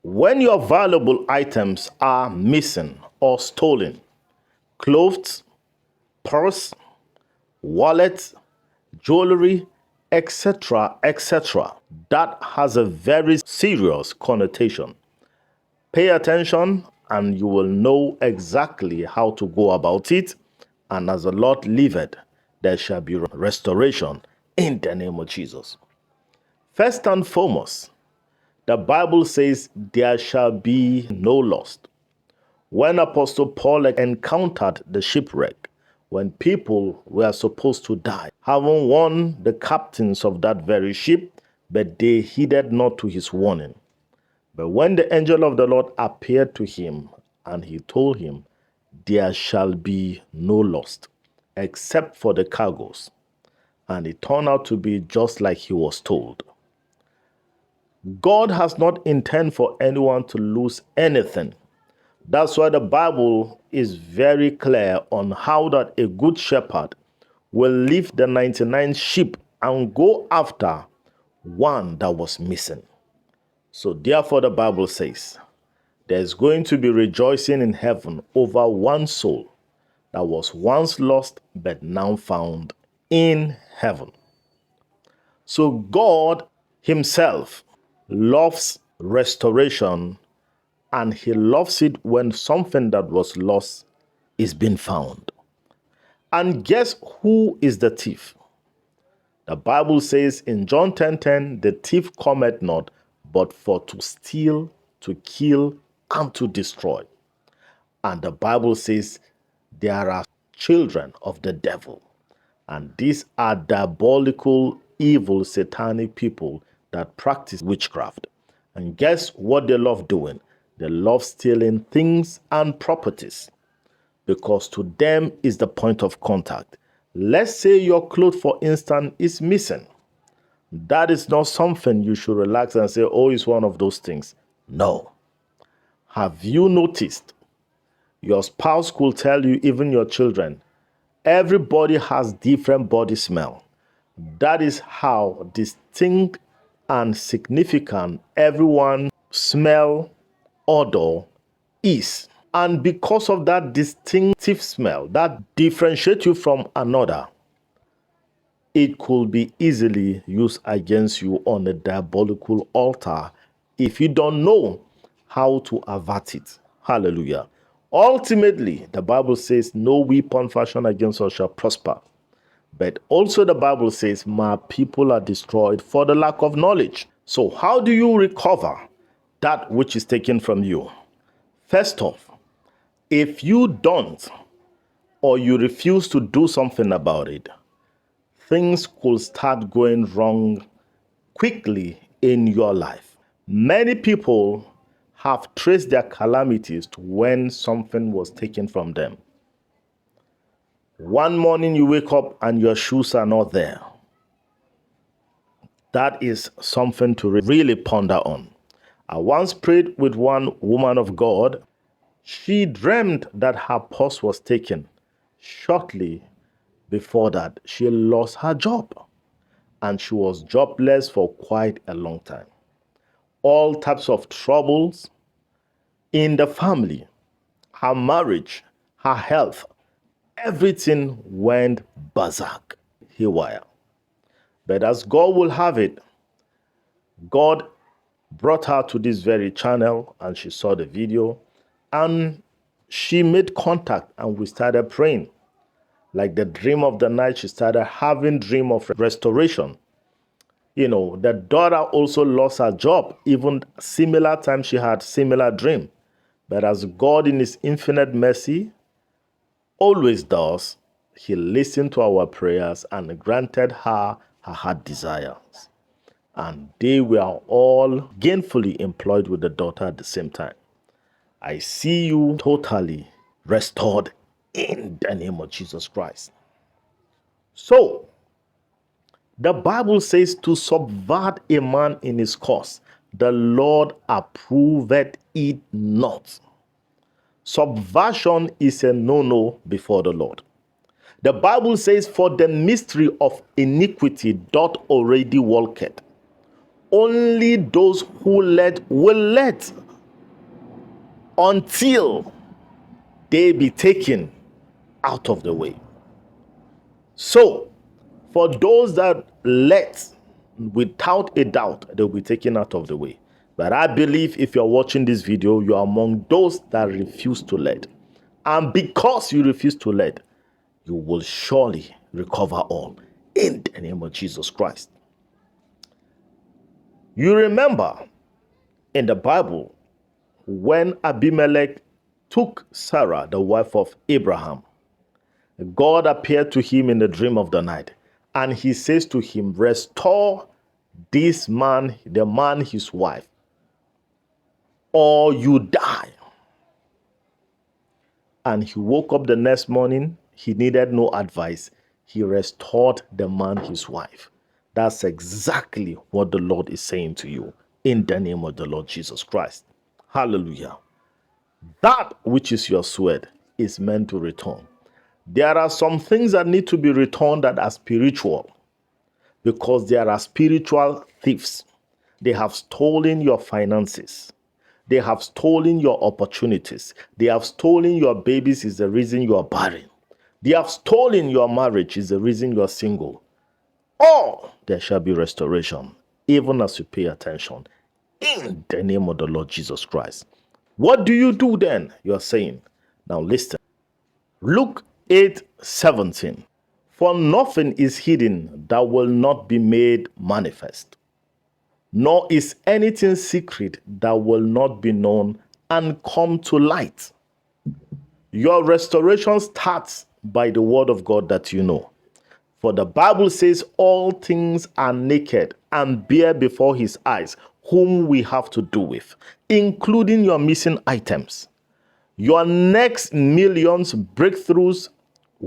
When your valuable items are missing or stolen, clothes, purse, wallet, jewelry, etc., etc., that has a very serious connotation. Pay attention and you will know exactly how to go about it. And as the Lord liveth, there shall be restoration in the name of Jesus. First and foremost, the Bible says there shall be no loss. When Apostle Paul encountered the shipwreck, when people were supposed to die, having warned the captains of that very ship, but they heeded not to his warning. But when the angel of the Lord appeared to him, and he told him, there shall be no loss, except for the cargoes. And it turned out to be just like he was told. God has not intended for anyone to lose anything. That's why the Bible is very clear on how that a good shepherd will leave the 99 sheep and go after one that was missing. So therefore the Bible says, there's going to be rejoicing in heaven over one soul that was once lost but now found in heaven. So God himself loves restoration, and he loves it when something that was lost is being found. And guess who is the thief? The Bible says in John 10:10, the thief cometh not, but for to steal, to kill, and to destroy. And the Bible says there are children of the devil. And these are diabolical, evil, satanic people that practice witchcraft. And guess what they love doing? They love stealing things and properties, because to them is the point of contact. Let's say your clothes, for instance, is missing. That is not something you should relax and say, oh, it's one of those things. No. Have you noticed? Your spouse could tell you, even your children, everybody has different body smell. That is how distinct and significant everyone's smell, odor is. And because of that distinctive smell that differentiates you from another, it could be easily used against you on a diabolical altar if you don't know how to avert it. Hallelujah. Ultimately, the Bible says, no weapon fashioned against us shall prosper. But also the Bible says, my people are destroyed for the lack of knowledge. So how do you recover that which is taken from you? First off, if you don't, or you refuse to do something about it, things could start going wrong quickly in your life. Many people have traced their calamities to when something was taken from them. One morning you wake up and your shoes are not there. That is something to really ponder on. I once prayed with one woman of God. She dreamed that her purse was taken. Shortly before that, she lost her job, and she was jobless for quite a long time. All types of troubles in the family, her marriage, her health, everything went berserk, haywire. But as God will have it, God brought her to this very channel, and she saw the video, and she made contact, and we started praying. Like the dream of the night, she started having dream of restoration. You know, the daughter also lost her job. Even similar time, she had similar dream. But as God in his infinite mercy always does, he listened to our prayers and granted her her heart desires. And they were all gainfully employed with the daughter at the same time. I see you totally restored in the name of Jesus Christ. So, the Bible says to subvert a man in his cause, the Lord approveth it not. Subversion is a no-no before the Lord. The Bible says, for the mystery of iniquity doth already worketh. Only those who let will let. until they be taken out of the way. So, for those that let, without a doubt, they'll be taken out of the way. But I believe if you're watching this video, you are among those that refuse to let. And because you refuse to let, you will surely recover all in the name of Jesus Christ. You remember in the Bible when Abimelech took Sarah, the wife of Abraham, God appeared to him in the dream of the night, and he says to him, restore this man, the man, his wife, or you die. And he woke up the next morning. He needed no advice. He restored the man, his wife. That's exactly what the Lord is saying to you in the name of the Lord Jesus Christ. Hallelujah. That which is your sword is meant to return. There are some things that need to be returned that are spiritual, because there are spiritual thieves. They have stolen your finances. They have stolen your opportunities. They have stolen your babies, is the reason you are barren. They have stolen your marriage, is the reason you are single. Or there shall be restoration, even as you pay attention, in the name of the Lord Jesus Christ. What do you do then? You are saying, now listen. Luke 8:17. For nothing is hidden that will not be made manifest, nor is anything secret that will not be known and come to light. Your restoration starts by the word of God that you know. For the Bible says all things are naked and bare before his eyes, whom we have to do with, including your missing items. Your next millions, breakthroughs,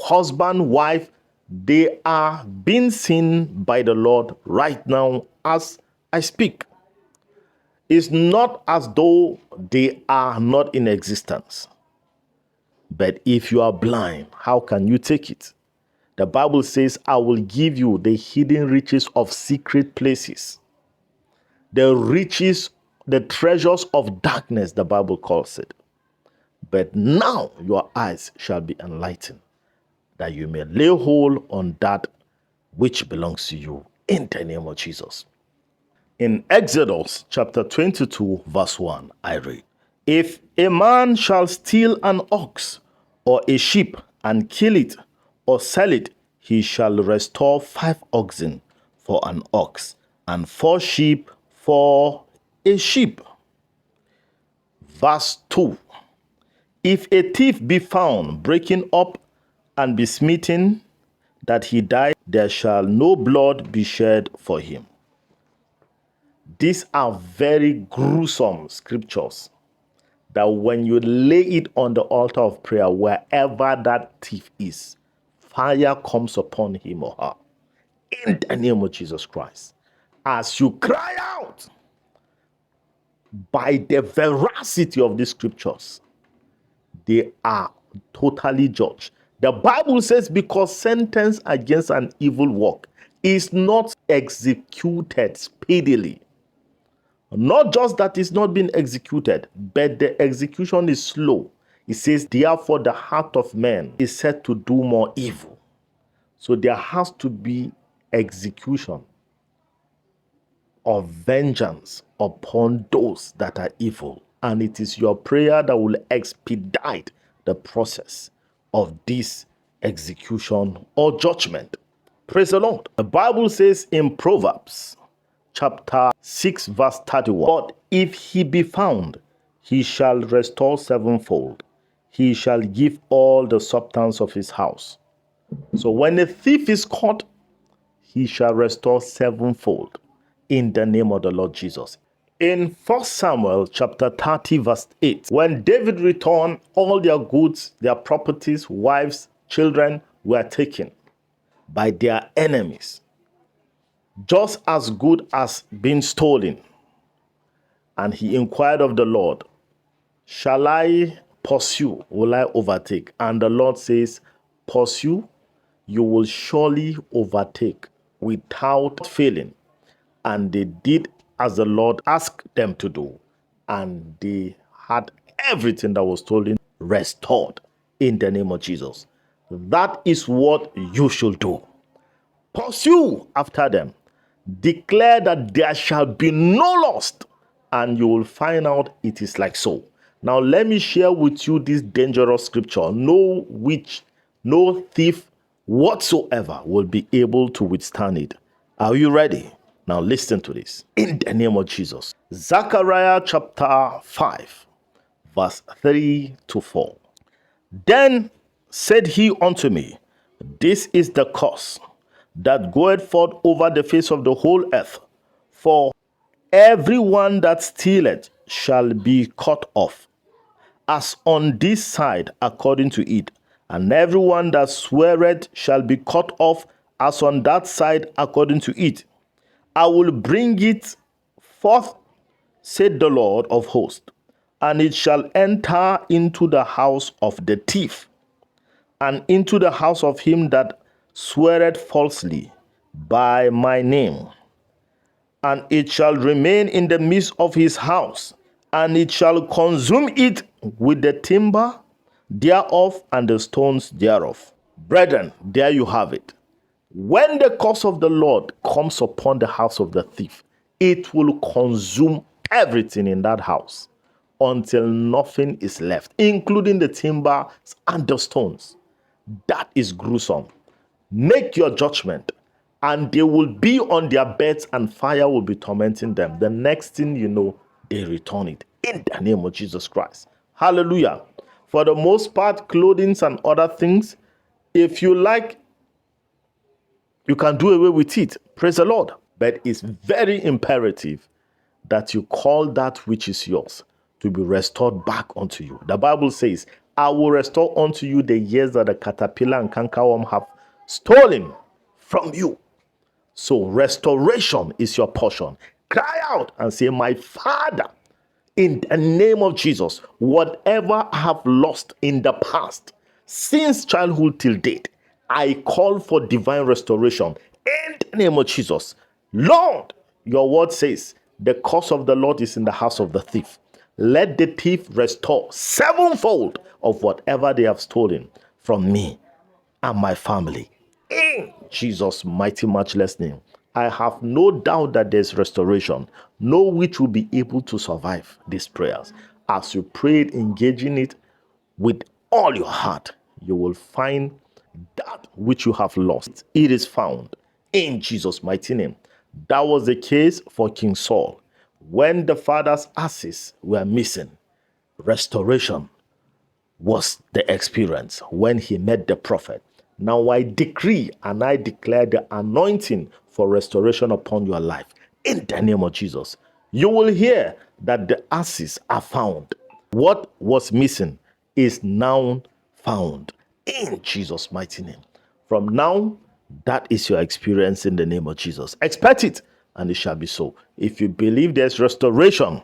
husband, wife, they are being seen by the Lord right now as I speak. It's not as though they are not in existence. But if you are blind, how can you take it? The Bible says, I will give you the hidden riches of secret places. The riches, the treasures of darkness, the Bible calls it. But now your eyes shall be enlightened, that you may lay hold on that which belongs to you in the name of Jesus. In Exodus chapter 22, verse 1, I read, if a man shall steal an ox or a sheep and kill it or sell it, he shall restore 5 oxen for an ox and 4 sheep for a sheep. Verse 2, if a thief be found breaking up and be smitten, that he die, there shall no blood be shed for him. These are very gruesome scriptures that when you lay it on the altar of prayer, wherever that thief is, fire comes upon him or her. In the name of Jesus Christ. As you cry out by the veracity of these scriptures, they are totally judged. The Bible says, because sentence against an evil work is not executed speedily. Not just that it's not being executed, but the execution is slow. It says, therefore the heart of man is set to do more evil. So there has to be execution of vengeance upon those that are evil. And it is your prayer that will expedite the process of this execution or judgment. Praise the Lord. The Bible says in Proverbs chapter 6 verse 31, but if he be found, he shall restore sevenfold. He shall give all the substance of his house. So when a thief is caught, he shall restore sevenfold in the name of the Lord Jesus. In 1 Samuel chapter 30 verse 8, when David returned, all their goods, their properties, wives, children were taken by their enemies, just as good as being stolen. And he inquired of the Lord, shall I pursue? Will I overtake? And the Lord says, pursue, you will surely overtake without failing. And they did as the Lord asked them to do, and they had everything that was stolen restored in the name of Jesus. That is what you should do. Pursue after them. Declare that there shall be no loss, and you will find out it is like so. Now, let me share with you this dangerous scripture. No witch, no thief whatsoever will be able to withstand it. Are you ready? Now, listen to this. In the name of Jesus. Zechariah chapter 5, verse 3 to 4. Then said he unto me, this is the curse that goeth forth over the face of the whole earth. For everyone that stealeth shall be cut off, as on this side according to it, and everyone that sweareth shall be cut off, as on that side according to it. I will bring it forth, said the Lord of hosts, and it shall enter into the house of the thief, and into the house of him that sweareth falsely by my name. And it shall remain in the midst of his house, and it shall consume it with the timber thereof and the stones thereof. Brethren, there you have it. When the curse of the Lord comes upon the house of the thief, it will consume everything in that house until nothing is left, including the timber and the stones. That is gruesome. Make your judgment, and they will be on their beds, and fire will be tormenting them. The next thing you know, they return it in the name of Jesus Christ. Hallelujah. For the most part, clothing and other things, if you like, you can do away with it. Praise the Lord. But it's very imperative that you call that which is yours to be restored back unto you. The Bible says, I will restore unto you the years that the caterpillar and cankerworm have stolen from you. So restoration is your portion. Cry out and say, my Father, in the name of Jesus, whatever I have lost in the past, since childhood till date, I call for divine restoration in the name of Jesus. Lord, your word says, the curse of the Lord is in the house of the thief. Let the thief restore sevenfold of whatever they have stolen from me and my family. In Jesus' mighty, matchless name, I have no doubt that there's restoration. No witch will be able to survive these prayers. As you prayed, engaging it with all your heart, you will find that which you have lost. It is found in Jesus' mighty name. That was the case for King Saul. When the father's asses were missing, restoration was the experience when he met the prophet. Now I decree and I declare the anointing for restoration upon your life in the name of Jesus. You will hear that the asses are found. What was missing is now found in Jesus' mighty name. From now, that is your experience in the name of Jesus. Expect it, and it shall be so. If you believe there's restoration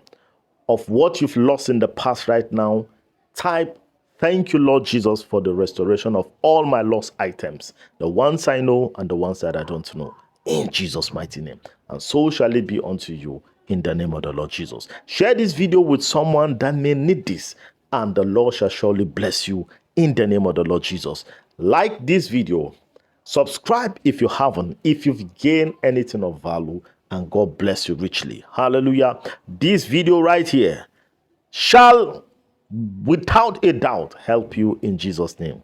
of what you've lost in the past right now, type, thank you, Lord Jesus, for the restoration of all my lost items, the ones I know and the ones that I don't know, in Jesus' mighty name. And so shall it be unto you in the name of the Lord Jesus. Share this video with someone that may need this, and the Lord shall surely bless you in the name of the Lord Jesus. Like this video, subscribe if you haven't, if you've gained anything of value, and God bless you richly. Hallelujah. This video right here shall, without a doubt, help you in Jesus' name.